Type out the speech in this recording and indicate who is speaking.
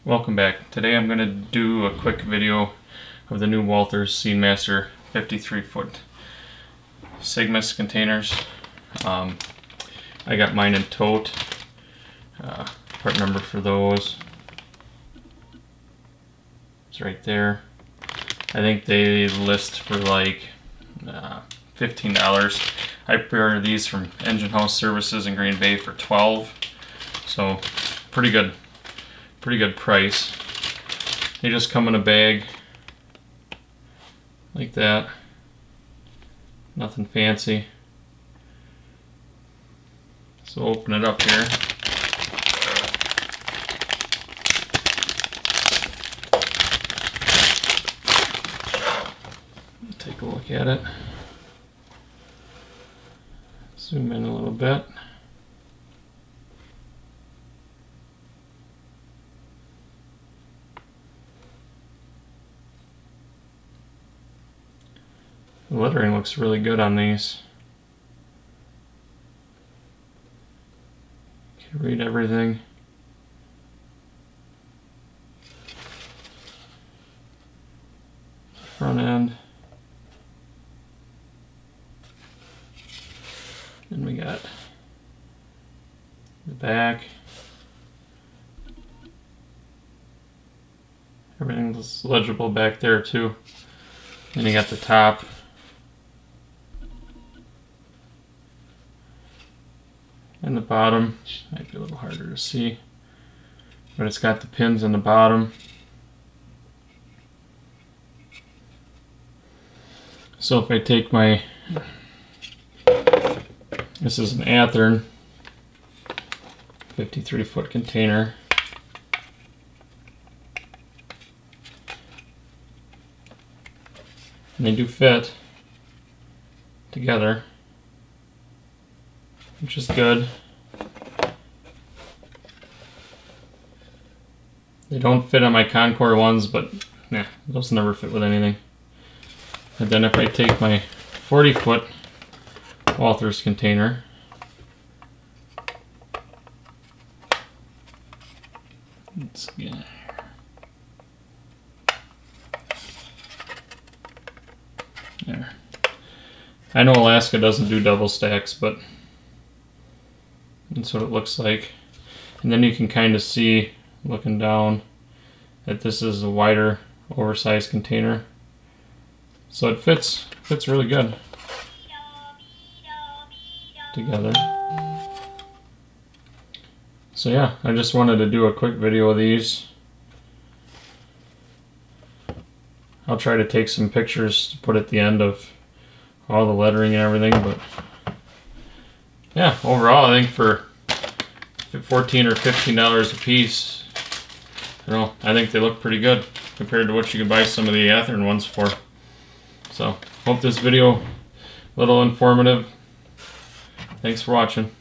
Speaker 1: Welcome back. Today I'm going to do a quick video of the new Walthers Seedmaster 53-foot Singamas containers. I got mine in TOTE. Part number for those is right there. I think they list for like $15. I pre-ordered these from Engine House Services in Green Bay for $12, so pretty good price. They just come in a bag like that, nothing fancy. So open it up here. Take a look at it. Zoom in a little bit. The lettering looks really good on these. You can read everything. Front end. Then we got the back. Everything's legible back there too. Then you got the top. And the bottom, might be a little harder to see, but it's got the pins in the bottom. So if I take my, this is an Athearn 53-foot container. And they do fit together, which is good. They don't fit on my Concord ones, but yeah, those never fit with anything. And then if I take my 40-foot Walthers container, let's get it. There. I know Alaska doesn't do double stacks, but that's what it looks like. And then you can kind of see, looking down, that this is a wider, oversized container. So it fits really good together. So yeah, I just wanted to do a quick video of these. I'll try to take some pictures to put at the end of all the lettering and everything, but yeah, overall I think for $14 or $15 a piece, I think they look pretty good compared to what you could buy some of the Athearn ones for. So, hope this video a little informative. Thanks for watching.